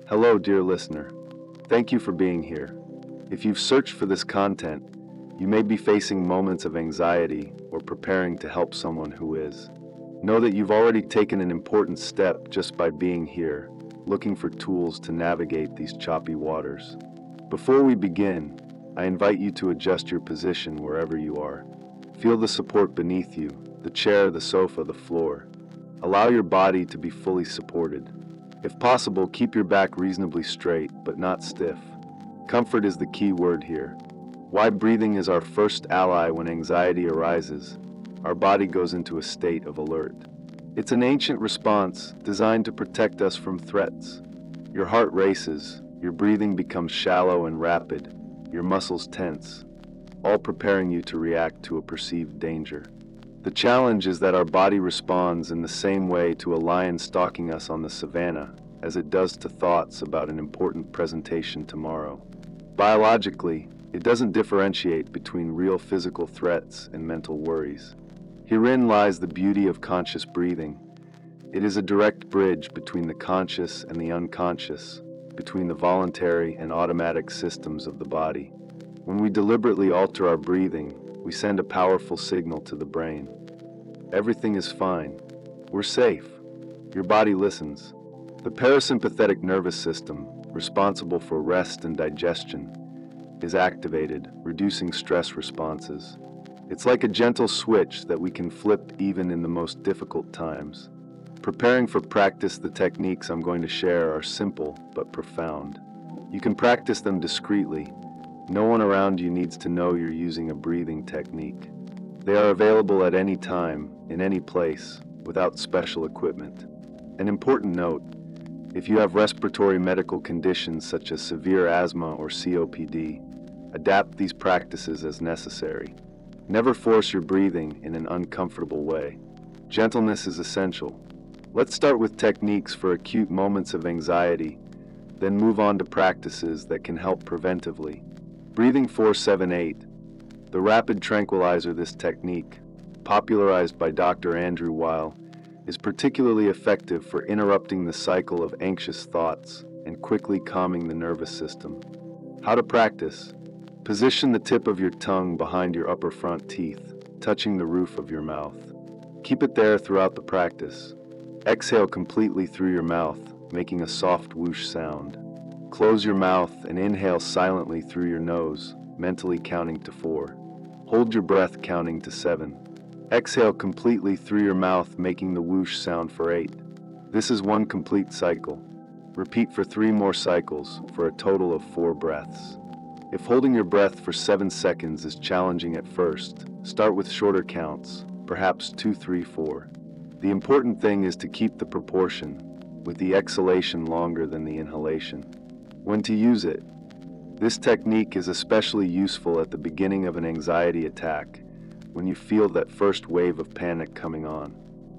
Hello, dear listener. Thank you for being here. If you've searched for this content, you may be facing moments of anxiety or preparing to help someone who is. Know that you've already taken an important step just by being here, looking for tools to navigate these choppy waters. Before we begin, I invite you to adjust your position wherever you are. Feel the support beneath you, the chair, the sofa, the floor. Allow your body to be fully supported. If possible, keep your back reasonably straight, but not stiff. Comfort is the key word here. Why breathing is our first ally when anxiety arises. Our body goes into a state of alert. It's an ancient response designed to protect us from threats. Your heart races, your breathing becomes shallow and rapid, your muscles tense, all preparing you to react to a perceived danger. The challenge is that our body responds in the same way to a lion stalking us on the savannah as it does to thoughts about an important presentation tomorrow. Biologically, it doesn't differentiate between real physical threats and mental worries. Herein lies the beauty of conscious breathing. It is a direct bridge between the conscious and the unconscious, between the voluntary and automatic systems of the body. When we deliberately alter our breathing, we send a powerful signal to the brain. Everything is fine. We're safe. Your body listens. The parasympathetic nervous system, responsible for rest and digestion, is activated, reducing stress responses. It's like a gentle switch that we can flip even in the most difficult times. Preparing for practice, the techniques I'm going to share are simple but profound. You can practice them discreetly. No one around you needs to know you're using a breathing technique. They are available at any time, in any place, without special equipment. An important note: if you have respiratory medical conditions such as severe asthma or COPD, adapt these practices as necessary. Never force your breathing in an uncomfortable way. Gentleness is essential. Let's start with techniques for acute moments of anxiety, then move on to practices that can help preventively. Breathing 4-7-8, the rapid tranquilizer. This technique, popularized by Dr. Andrew Weil, is particularly effective for interrupting the cycle of anxious thoughts and quickly calming the nervous system. How to practice: position the tip of your tongue behind your upper front teeth, touching the roof of your mouth. Keep it there throughout the practice. Exhale completely through your mouth, making a soft whoosh sound. Close your mouth and inhale silently through your nose, mentally counting to 4. Hold your breath, counting to 7. Exhale completely through your mouth, making the whoosh sound for 8. This is one complete cycle. Repeat for 3 more cycles for a total of 4 breaths. If holding your breath for 7 seconds is challenging at first, start with shorter counts, perhaps 2, 3, 4. The important thing is to keep the proportion, with the exhalation longer than the inhalation. When to use it: this technique is especially useful at the beginning of an anxiety attack, when you feel that first wave of panic coming on.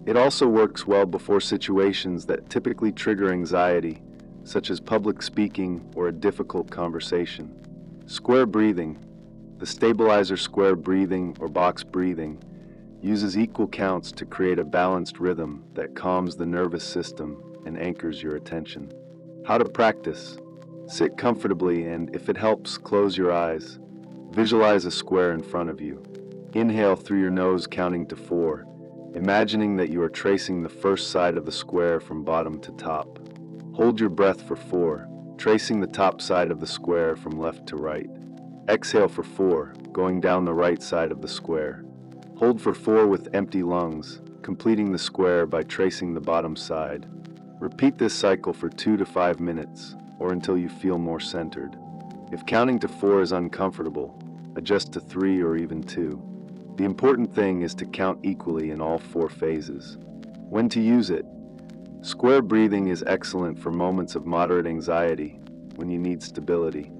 It also works well before situations that typically trigger anxiety, such as public speaking or a difficult conversation. Square breathing. The stabilizer square breathing or box breathing uses equal counts to create a balanced rhythm that calms the nervous system and anchors your attention. How to practice: sit comfortably and, if it helps, close your eyes. Visualize a square in front of you. Inhale through your nose, counting to 4, imagining that you are tracing the first side of the square from bottom to top. Hold your breath for 4, tracing the top side of the square from left to right. Exhale for 4, going down the right side of the square. Hold for 4 with empty lungs, completing the square by tracing the bottom side. Repeat this cycle for 2 to 5 minutes, or until you feel more centered. If counting to 4 is uncomfortable, adjust to 3 or even 2. The important thing is to count equally in all 4 phases. When to use it: square breathing is excellent for moments of moderate anxiety, when you need stability.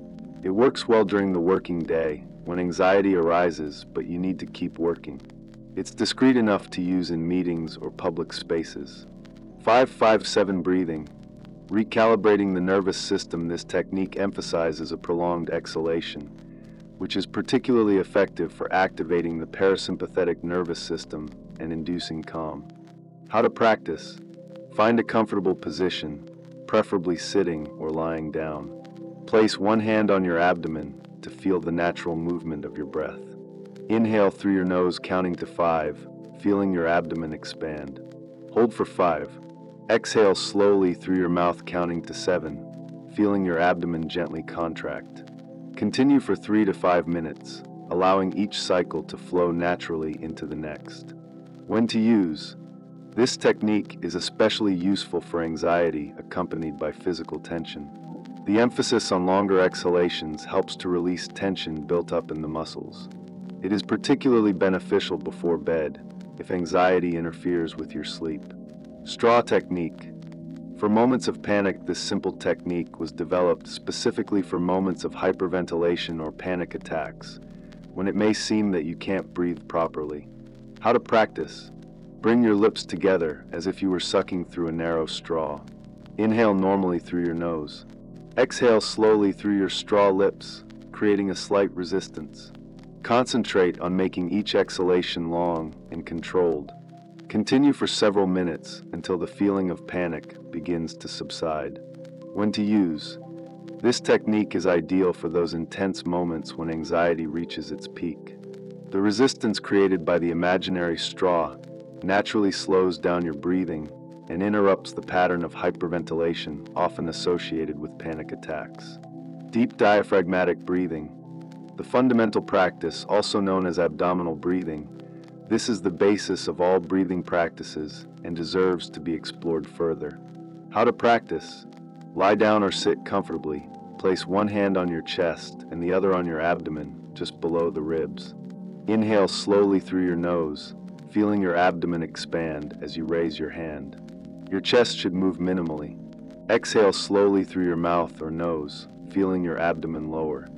It works well during the working day, when anxiety arises but you need to keep working. It's discreet enough to use in meetings or public spaces. 5-5-7 breathing. Recalibrating the nervous system. This technique emphasizes a prolonged exhalation, which is particularly effective for activating the parasympathetic nervous system and inducing calm. How to practice: find a comfortable position, preferably sitting or lying down. Place one hand on your abdomen to feel the natural movement of your breath. Inhale through your nose, counting to 5, feeling your abdomen expand. Hold for 5. Exhale slowly through your mouth, counting to 7, feeling your abdomen gently contract. Continue for 3 to 5 minutes, allowing each cycle to flow naturally into the next. When to use. This technique is especially useful for anxiety accompanied by physical tension. The emphasis on longer exhalations helps to release tension built up in the muscles. It is particularly beneficial before bed if anxiety interferes with your sleep. Straw technique. For moments of panic, this simple technique was developed specifically for moments of hyperventilation or panic attacks, when it may seem that you can't breathe properly. How to practice. Bring your lips together as if you were sucking through a narrow straw. Inhale normally through your nose. Exhale slowly through your straw lips, creating a slight resistance. Concentrate on making each exhalation long and controlled. Continue for several minutes until the feeling of panic begins to subside. When to use. This technique is ideal for those intense moments when anxiety reaches its peak. The resistance created by the imaginary straw naturally slows down your breathing and interrupts the pattern of hyperventilation often associated with panic attacks. Deep diaphragmatic breathing. The fundamental practice, also known as abdominal breathing, this is the basis of all breathing practices and deserves to be explored further. How to practice. Lie down or sit comfortably. Place one hand on your chest and the other on your abdomen, just below the ribs. Inhale slowly through your nose, feeling your abdomen expand as you raise your hand. Your chest should move minimally. Exhale slowly through your mouth or nose, feeling your abdomen lower.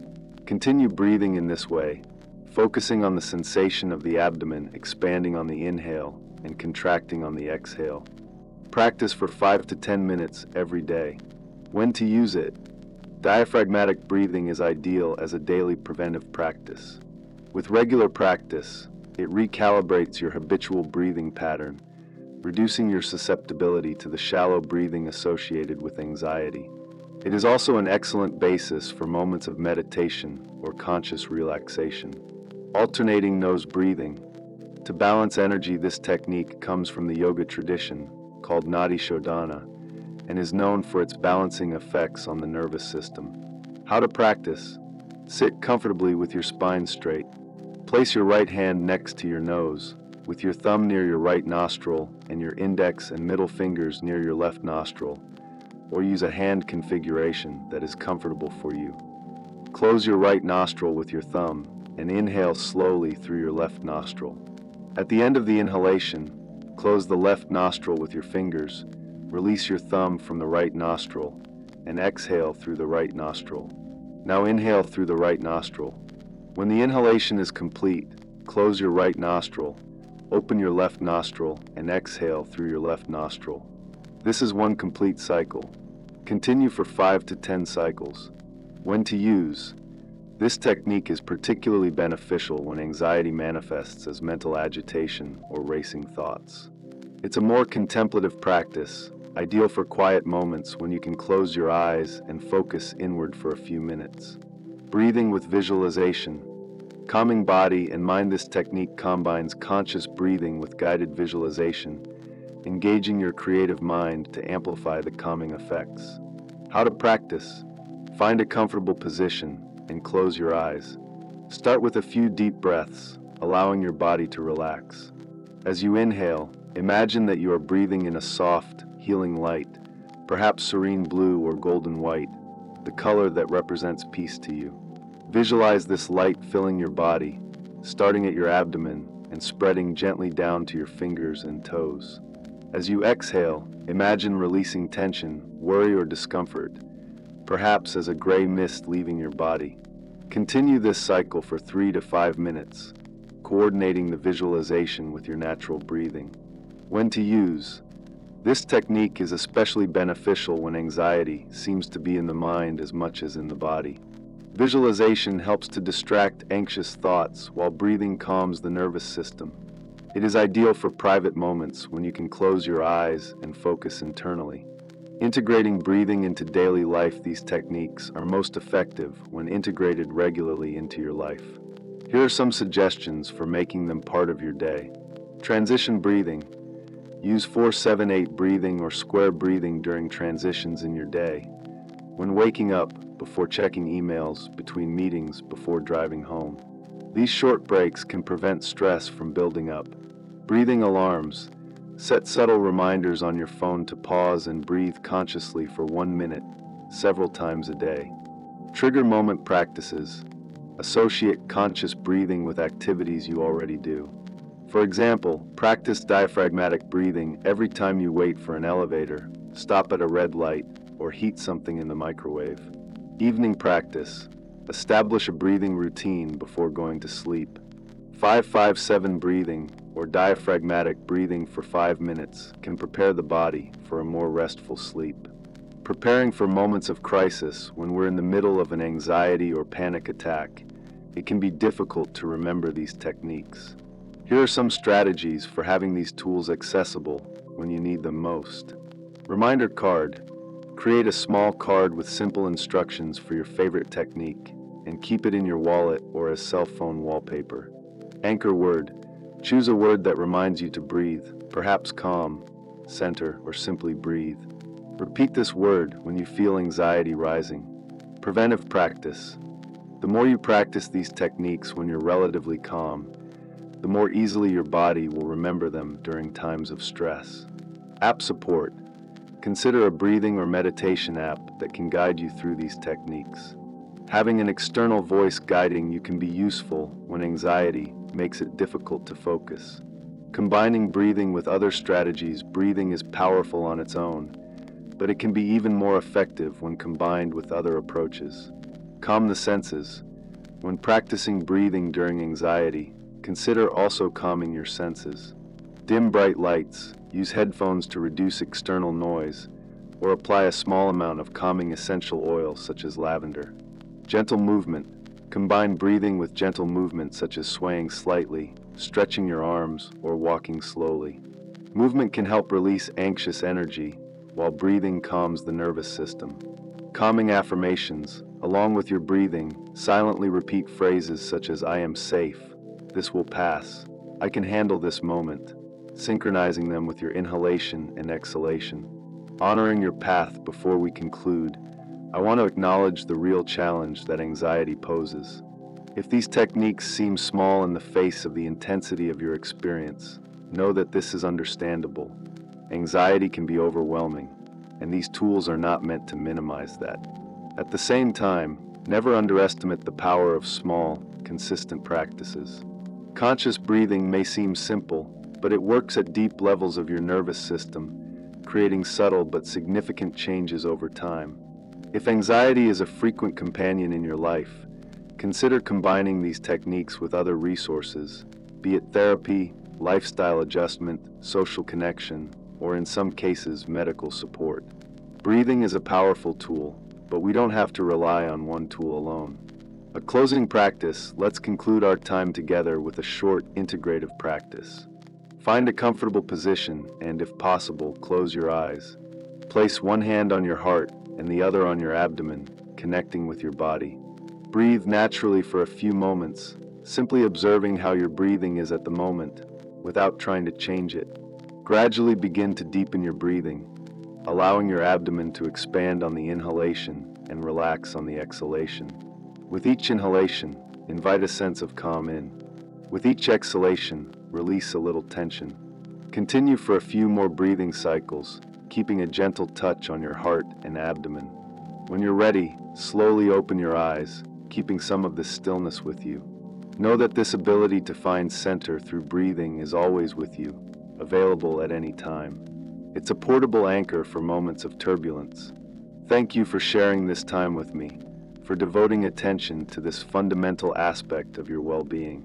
Continue breathing in this way, focusing on the sensation of the abdomen expanding on the inhale and contracting on the exhale. Practice for 5 to 10 minutes every day. When to use it. Diaphragmatic breathing is ideal as a daily preventive practice. With regular practice, it recalibrates your habitual breathing pattern, reducing your susceptibility to the shallow breathing associated with anxiety. It is also an excellent basis for moments of meditation or conscious relaxation. Alternating nose breathing. To balance energy, this technique comes from the yoga tradition called Nadi Shodhana and is known for its balancing effects on the nervous system. How to practice. Sit comfortably with your spine straight. Place your right hand next to your nose, with your thumb near your right nostril and your index and middle fingers near your left nostril, or use a hand configuration that is comfortable for you. Close your right nostril with your thumb and inhale slowly through your left nostril. At the end of the inhalation, close the left nostril with your fingers, release your thumb from the right nostril, and exhale through the right nostril. Now inhale through the right nostril. When the inhalation is complete, close your right nostril, open your left nostril, and exhale through your left nostril. This is one complete cycle. Continue for 5 to 10 cycles. When to use. This technique is particularly beneficial when anxiety manifests as mental agitation or racing thoughts. It's a more contemplative practice, ideal for quiet moments when you can close your eyes and focus inward for a few minutes. Breathing with visualization. Calming body and mind. This technique combines conscious breathing with guided visualization, engaging your creative mind to amplify the calming effects. How to practice. Find a comfortable position and close your eyes. Start with a few deep breaths, allowing your body to relax. As you inhale, imagine that you are breathing in a soft, healing light, perhaps serene blue or golden white, the color that represents peace to you. Visualize this light filling your body, starting at your abdomen and spreading gently down to your fingers and toes. As you exhale, imagine releasing tension, worry, or discomfort, perhaps as a gray mist leaving your body. Continue this cycle for 3 to 5 minutes, coordinating the visualization with your natural breathing. When to use. This technique is especially beneficial when anxiety seems to be in the mind as much as in the body. Visualization helps to distract anxious thoughts while breathing calms the nervous system. It is ideal for private moments when you can close your eyes and focus internally. Integrating breathing into daily life, these techniques are most effective when integrated regularly into your life. Here are some suggestions for making them part of your day. Transition breathing. Use 4-7-8 breathing or square breathing during transitions in your day. When waking up, before checking emails, between meetings, before driving home. These short breaks can prevent stress from building up. Breathing alarms. Set subtle reminders on your phone to pause and breathe consciously for 1 minute, several times a day. Trigger moment practices. Associate conscious breathing with activities you already do. For example, practice diaphragmatic breathing every time you wait for an elevator, stop at a red light, or heat something in the microwave. Evening practice. Establish a breathing routine before going to sleep. 5-5-7 breathing, or diaphragmatic breathing for 5 minutes, can prepare the body for a more restful sleep. Preparing for moments of crisis. When we're in the middle of an anxiety or panic attack, it can be difficult to remember these techniques. Here are some strategies for having these tools accessible when you need them most. Reminder card. Create a small card with simple instructions for your favorite technique and keep it in your wallet or as cell phone wallpaper. Anchor word. Choose a word that reminds you to breathe, perhaps calm, center, or simply breathe. Repeat this word when you feel anxiety rising. Preventive practice. The more you practice these techniques when you're relatively calm, the more easily your body will remember them during times of stress. App support. Consider a breathing or meditation app that can guide you through these techniques. Having an external voice guiding you can be useful when anxiety makes it difficult to focus. Combining breathing with other strategies. Breathing is powerful on its own, but it can be even more effective when combined with other approaches. Calm the senses. When practicing breathing during anxiety, consider also calming your senses. Dim bright lights. Use headphones to reduce external noise, or apply a small amount of calming essential oil such as lavender. Gentle movement. Combine breathing with gentle movement such as swaying slightly, stretching your arms, or walking slowly. Movement can help release anxious energy, while breathing calms the nervous system. Calming affirmations. Along with your breathing, silently repeat phrases such as "I am safe," "This will pass," "I can handle this moment," synchronizing them with your inhalation and exhalation. Honoring your path. Before we conclude, I want to acknowledge the real challenge that anxiety poses. If these techniques seem small in the face of the intensity of your experience, know that this is understandable. Anxiety can be overwhelming, and these tools are not meant to minimize that. At the same time, never underestimate the power of small, consistent practices. Conscious breathing may seem simple, but it works at deep levels of your nervous system, creating subtle but significant changes over time. If anxiety is a frequent companion in your life, consider combining these techniques with other resources, be it therapy, lifestyle adjustment, social connection, or in some cases, medical support. Breathing is a powerful tool, but we don't have to rely on one tool alone. A closing practice. Let's conclude our time together with a short integrative practice. Find a comfortable position and, if possible, close your eyes. Place one hand on your heart and the other on your abdomen, connecting with your body. Breathe naturally for a few moments, simply observing how your breathing is at the moment, without trying to change it. Gradually begin to deepen your breathing, allowing your abdomen to expand on the inhalation and relax on the exhalation. With each inhalation, invite a sense of calm in. With each exhalation, release a little tension. Continue for a few more breathing cycles, keeping a gentle touch on your heart and abdomen. When you're ready, slowly open your eyes, keeping some of the stillness with you. Know that this ability to find center through breathing is always with you, available at any time. It's a portable anchor for moments of turbulence. Thank you for sharing this time with me, for devoting attention to this fundamental aspect of your well-being.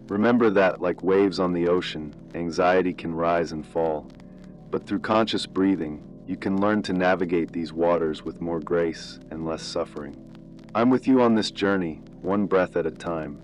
Remember that, like waves on the ocean, anxiety can rise and fall, but through conscious breathing, you can learn to navigate these waters with more grace and less suffering. I'm with you on this journey, one breath at a time.